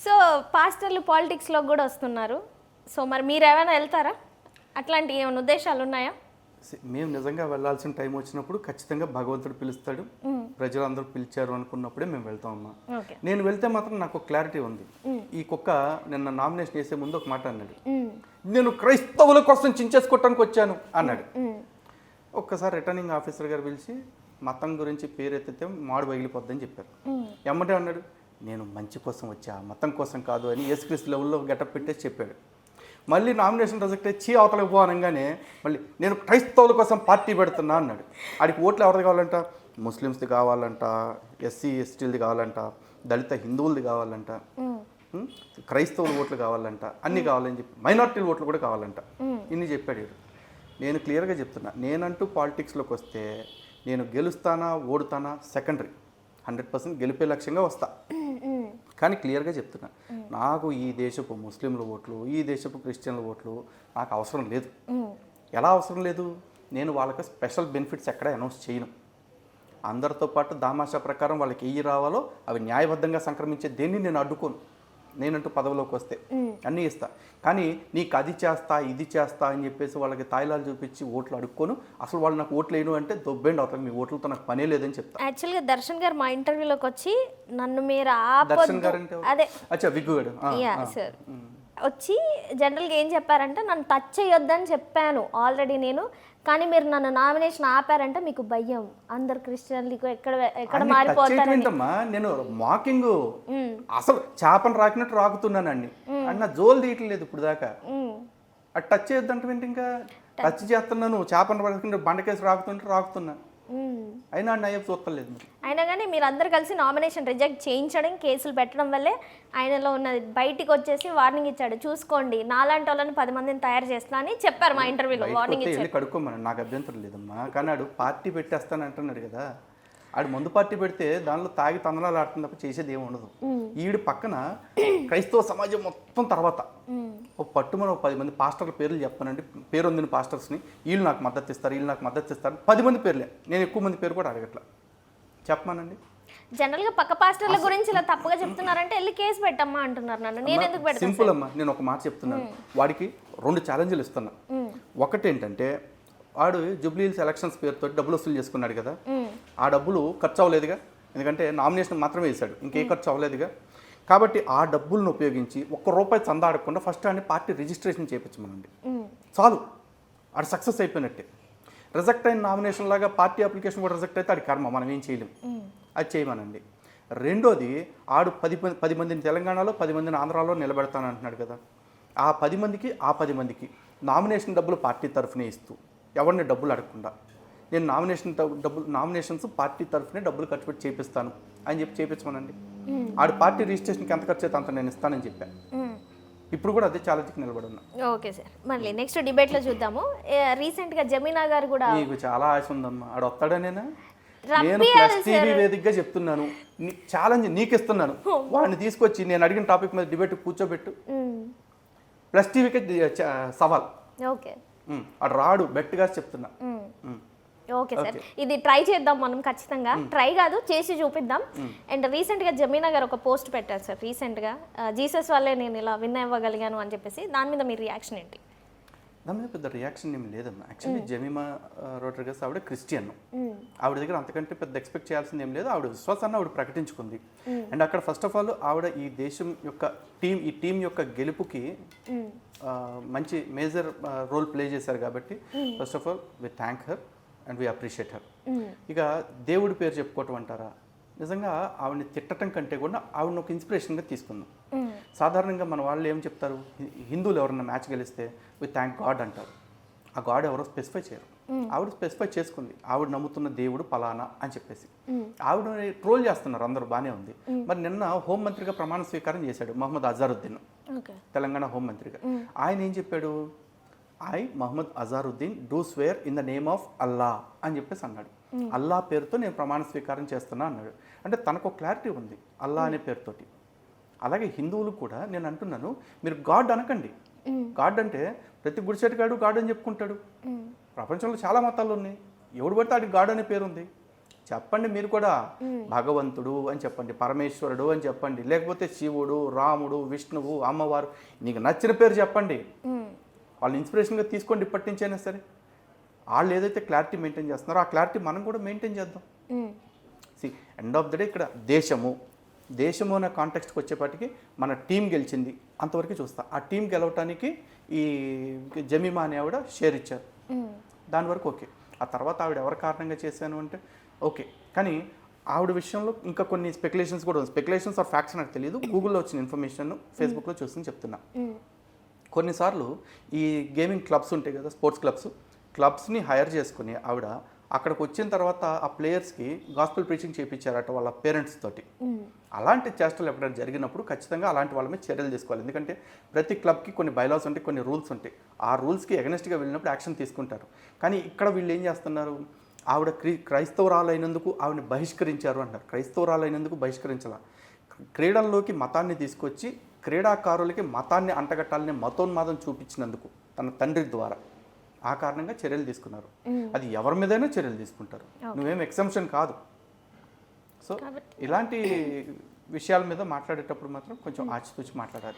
So పాస్టర్లు పాలిటిక్స్లో కూడా వస్తున్నారు. సో మరి మీరు ఏమైనా వెళ్తారా? అట్లాంటి ఏమైనా ఉద్దేశాలు ఉన్నాయా? మేము నిజంగా వెళ్ళాల్సిన టైం వచ్చినప్పుడు ఖచ్చితంగా భగవంతుడు పిలుస్తాడు, ప్రజలందరూ పిలిచారు అనుకున్నప్పుడే మేము వెళ్తాం అమ్మా. నేను వెళ్తే మాత్రం నాకు ఒక క్లారిటీ ఉంది. ఈ కుక్క నిన్న నామినేషన్ చేసే ముందు ఒక మాట అన్నాడు, నేను క్రైస్తవుల కోసం చించేసుకోవటానికి వచ్చాను అన్నాడు. ఒక్కసారి రిటర్నింగ్ ఆఫీసర్ గారు పిలిచి మతం గురించి పేరెత్తితే మాడు పగిలిపోద్దని చెప్పారు. ఎమ్మటే అన్నాడు, నేను మంచి కోసం వచ్చా, మతం కోసం కాదు అని యేసుక్రీస్తు లెవెల్లో గెటప్ పెట్టేసి చెప్పాడు. మళ్ళీ నామినేషన్ రిజెక్ట్ అయ్యి అవతలకు పోనగానే మళ్ళీ నేను క్రైస్తవుల కోసం పార్టీ పెడుతున్నా అన్నాడు. ఆడికి ఓట్లు ఎవరిది కావాలంట? ముస్లిమ్స్ది కావాలంట, ఎస్సీ ఎస్టీలది కావాలంట, దళిత హిందువులది కావాలంట, క్రైస్తవుల ఓట్లు కావాలంట, అన్నీ కావాలని చెప్పి మైనార్టీల ఓట్లు కూడా కావాలంట. ఇన్ని చెప్పాడు. నేను క్లియర్గా చెప్తున్నా, నేనంటూ పాలిటిక్స్లోకి వస్తే నేను గెలుస్తానా ఓడుతానా సెకండరీ, 100% గెలిపే లక్ష్యంగా వస్తా. కానీ క్లియర్గా చెప్తున్నా, నాకు ఈ దేశపు ముస్లింల ఓట్లు, ఈ దేశపు క్రిస్టియన్ల ఓట్లు నాకు అవసరం లేదు. ఎలా అవసరం లేదు? నేను వాళ్ళకి స్పెషల్ బెనిఫిట్స్ ఎక్కడ అనౌన్స్ చేయను. అందరితో పాటు దామాషా ప్రకారం వాళ్ళకి ఏవి రావాలో అవి న్యాయబద్ధంగా సంక్రమించే దేన్ని నేను అడ్డుకోను. నేనంటూ పదవిలోకి వస్తే అన్నీ ఇస్తా. కానీ నీకు అది చేస్తా ఇది చేస్తా అని చెప్పేసి వాళ్ళకి తాయిలాలు చూపించి ఓట్లు అడుక్కోను. అసలు వాళ్ళు నాకు ఓట్లు వేయను అంటే దొబ్బేండి అవుతారు, మీ ఓట్లతో నాకు పనే లేదని చెప్తా. యాక్చువల్గా దర్శన్ గారు మా ఇంటర్వ్యూలోకి వచ్చి నన్ను మీరు దర్శన్ గారు అంటే అదే అచ్చా విగ్గుగాడు సార్ వచ్చి జనరల్గా ఏం చెప్పారంటే నన్ను టచ్ చేయొద్దని చెప్పాను ఆల్రెడీ నేను, కానీ మీరు నన్ను నామినేషన్ ఆపారంటే మీకు భయం, అందరు క్రిస్టియన్లు ఎక్కడ మారిపోతారమ్మా. నేను మాకింగ్ అసలు చేపను రాకినట్టు రాకుతున్నానండి అన్న జోలు తీయట్లేదు ఇప్పుడు దాకా. అది టచ్ చేయొద్దంటే ఇంకా టచ్ చేస్తున్నాను, చేపను రాకుండా బండకేసి రాకుతున్నా, అయినా అయ్యప్ప చూస్తలేదు. అయినా కానీ మీరు అందరు కలిసి నామినేషన్ రిజెక్ట్ చేయించడం, కేసులు పెట్టడం వల్లే ఆయనలో ఉన్నది బయటికి వచ్చేసి వార్నింగ్ ఇచ్చాడు, చూసుకోండి నాలాంటి వాళ్ళని 10 మందిని తయారు చేస్తా అని చెప్పారు మా ఇంటర్వ్యూలో. వార్నింగ్ ఇచ్చాడు. కడుక్కోమని నాకు అభ్యంతరం లేదమ్మా, కానీ ఆడు పార్టీ పెట్టేస్తాను అంటున్నాడు కదా. ఆడు ముందు పార్టీ పెడితే దానిలో తాగి తందనాలు ఆడుతుంది తప్ప చేసేది ఏమి ఉండదు. ఈడు పక్కన క్రైస్తవ సమాజం మొత్తం తర్వాత ఒక పట్టుమని 10 మంది పాస్టర్ల పేర్లు చెప్పానండి, పేరు ఉందిన పాస్టర్స్ని, వీళ్ళు నాకు మద్దతు ఇస్తారు, వీళ్ళు నాకు మద్దతు ఇస్తారు, 10 మంది పేర్లే. నేను ఎక్కువ మంది పేరు కూడా అడగట్లా, చెప్పమానండి. జనరల్గా పక్క పాస్టర్ల గురించి ఇలా తప్పుగా చెప్తున్నారంటే వెళ్ళి కేసు పెట్టమ్మా అంటున్నారు నన్ను. నేను ఎందుకు పెడతాను? సింపుల్ అమ్మా, నేను ఒక మాట చెప్తున్నాను. వాడికి 2 ఛాలెంజ్లు ఇస్తున్నా. ఒకటి ఏంటంటే వాడు జూబ్లీహిల్స్ ఎలక్షన్స్ పేరుతో డబ్బులు వసూలు చేసుకున్నాడు కదా, ఆ డబ్బులు ఖర్చు అవ్వలేదుగా, ఎందుకంటే నామినేషన్ మాత్రమే వేశాడు, ఇంకే ఖర్చు అవ్వలేదుగా. కాబట్టి ఆ డబ్బులను ఉపయోగించి ₹1 చందా ఆడకుండా ఫస్ట్ అని పార్టీ రిజిస్ట్రేషన్ చేయించమనండి, చాలు. ఆడు సక్సెస్ అయిపోయినట్టే. రిజెక్ట్ అయిన నామినేషన్ లాగా పార్టీ అప్లికేషన్ కూడా రిజెక్ట్ అయితే ఆడి కర్మ, మనం ఏం చేయలేం, అది చేయమనండి. రెండోది, ఆడు 10 మందిని తెలంగాణలో 10 మందిని ఆంధ్రాలో నిలబెడతానంటున్నాడు కదా, ఆ 10 మందికి నామినేషన్ డబ్బులు పార్టీ తరఫునే ఇస్తూ ఎవరిని డబ్బులు అడగకుండా నేను నామినేషన్స్ పార్టీ తరఫునే డబ్బులు ఖర్చు పెట్టి చేపిస్తాను అని చెప్పి చేపించమనండి. ఆడు పార్టీ రిజిస్ట్రేషన్కి ఎంత ఖర్చు అయితే అంత నేను ఇస్తానని చెప్పాను. ఇప్పుడు కూడా అదే ఛాలెంజ్కి నిలబడి ఉన్నా. ఓకే సార్, మళ్ళీ నెక్స్ట్ డిబేట్లో చూద్దాము. రీసెంట్గా జమీనా గారు కూడా, నీకు చాలా ఆశ ఉందమ్మా, ఆడు వస్తాడనేనా? నేను ప్లస్ టీవీ వేదికగా చెప్తున్నాను, ఛాలెంజ్ నీకు ఇస్తున్నాను. వాడిని తీసుకొచ్చి నేను అడిగిన టాపిక్ మీద డిబేట్ కూర్చోబెట్టు, ప్లస్ టీవీకి సవాల్. ఓకే, అటు రాడు, బెట్గా చెప్తున్నా. ఓకే సార్, ఇది ట్రై చేద్దాం మనం ఖచ్చితంగా. ట్రై కాదు, చేసి చూపిద్దాం. అండ్ రీసెంట్గా జమీనా గారు ఒక పోస్ట్ పెట్టారు సార్ రీసెంట్గా, జీసస్ వల్లే నేను ఇలా విన్ అవ్వగలిగాను అని చెప్పేసి. దాని మీద మీ రియాక్షన్ ఏంటి? దాని మీద పెద్ద రియాక్షన్ ఏమి లేదమ్మా. యాక్చువల్లీ జమీమా రోడ్రిగస్ ఆవిడ క్రిస్టియన్, ఆవిడ దగ్గర అంతకంటే పెద్ద ఎక్స్పెక్ట్ చేయాల్సింది ఏం లేదు. ఆవిడ విశ్వాసాన్ని ఆవిడ ప్రకటించుకుంది. అండ్ అక్కడ ఫస్ట్ ఆఫ్ ఆల్ ఆవిడ ఈ దేశం యొక్క ఈ టీం యొక్క గెలుపుకి మంచి మేజర్ రోల్ ప్లే చేశారు కాబట్టి first of all we thank her and we appreciate her. ఇక దేవుడి పేరు చెప్పుకోవటం అంటారా, నిజంగా ఆవిడని తిట్టడం కంటే కూడా ఆవిడని ఒక ఇన్స్పిరేషన్గా తీసుకుందాం. సాధారణంగా మన వాళ్ళు ఏం చెప్తారు, హిందువులు ఎవరన్నా మ్యాచ్ గెలిస్తే వి థ్యాంక్ గాడ్ అంటారు. ఆ గాడ్ ఎవరో స్పెసిఫై చేయరు. ఆవిడ స్పెసిఫై చేసుకుంది, ఆవిడ నమ్ముతున్న దేవుడు పలానా అని చెప్పేసి. ఆవిడ ట్రోల్ చేస్తున్నారు అందరూ, బాగానే ఉంది. మరి నిన్న హోంమంత్రిగా ప్రమాణ స్వీకారం చేశాడు మహమ్మద్ అజారుద్దీన్, తెలంగాణ హోంమంత్రిగా. ఆయన ఏం చెప్పాడు, Mohammed Azharuddin do swear in the name of Allah అని చెప్పేసి అన్నాడు. అల్లా పేరుతో నేను ప్రమాణ స్వీకారం చేస్తున్నా అన్నాడు. అంటే తనకు క్లారిటీ ఉంది అల్లా అనే పేరుతోటి. అలాగే హిందువులు కూడా నేను అంటున్నాను, మీరు గాడ్ అనకండి. గాడ్ అంటే ప్రతి గుడిసెట్టుగాడు గాడ్ అని చెప్పుకుంటాడు. ప్రపంచంలో చాలా మతాలు ఉన్నాయి, ఎవడు పడితే ఆడికి గాడ్ అనే పేరు ఉంది. చెప్పండి మీరు కూడా భగవంతుడు అని చెప్పండి, పరమేశ్వరుడు అని చెప్పండి, లేకపోతే శివుడు, రాముడు, విష్ణువు, అమ్మవారు, నీకు నచ్చిన పేరు చెప్పండి. వాళ్ళు ఇన్స్పిరేషన్గా తీసుకోండి ఇప్పటి నుంచైనా సరే. వాళ్ళు ఏదైతే క్లారిటీ మెయింటైన్ చేస్తున్నారో ఆ క్లారిటీ మనం కూడా మెయింటైన్ చేద్దాం. ఎండ్ ఆఫ్ ద డే ఇక్కడ దేశము అనే కాంటెక్స్ట్కి వచ్చేపాటికి మన టీం గెలిచింది అంతవరకు చూస్తా. ఆ టీం గెలవటానికి ఈ జమీమా అనే ఆవిడ షేర్ ఇచ్చారు, దాని వరకు ఓకే. ఆ తర్వాత ఆవిడ ఎవరి కారణంగా చేశాను అంటే ఓకే. కానీ ఆవిడ విషయంలో ఇంకా కొన్ని స్పెక్యులేషన్స్ కూడా ఉంది. స్పెక్యులేషన్స్ ఆర్ ఫ్యాక్ట్స్ నాకు తెలియదు, గూగుల్లో వచ్చిన ఇన్ఫర్మేషన్ ఫేస్బుక్లో చూసి చెప్తున్నా. కొన్నిసార్లు ఈ గేమింగ్ క్లబ్స్ ఉంటాయి కదా, స్పోర్ట్స్ క్లబ్స్ని హైర్ చేసుకుని ఆవిడ అక్కడికి వచ్చిన తర్వాత ఆ ప్లేయర్స్కి గాస్పెల్ ప్రీచింగ్ చేయించారట వాళ్ళ పేరెంట్స్ తోటి. అలాంటి చేష్టలు ఎప్పుడైనా జరిగినప్పుడు ఖచ్చితంగా అలాంటి వాళ్ళ మీద చర్యలు తీసుకోవాలి. ఎందుకంటే ప్రతి క్లబ్కి కొన్ని బైలాస్ ఉంటాయి, కొన్ని రూల్స్ ఉంటాయి. ఆ రూల్స్కి ఎగనెస్ట్గా వెళ్ళినప్పుడు యాక్షన్ తీసుకుంటారు. కానీ ఇక్కడ వీళ్ళు ఏం చేస్తున్నారు, ఆవిడ క్రైస్తవురాలైనందుకు ఆవిడని బహిష్కరించారు అంటారు. క్రైస్తవురాలైనందుకు బహిష్కరించాల. క్రీడల్లోకి మతాన్ని తీసుకొచ్చి క్రీడాకారులకి మతాన్ని అంటగట్టాలని మతోన్మాదం చూపించినందుకు తన తండ్రి ద్వారా ఆ కారణంగా చర్యలు తీసుకున్నారు. అది ఎవరి మీదైనా చర్యలు తీసుకుంటారు, నువ్వేం ఎక్సెంప్షన్ కాదు. సో ఇలాంటి విషయాల మీద మాట్లాడేటప్పుడు మాత్రం కొంచెం ఆచితూచి మాట్లాడాలి.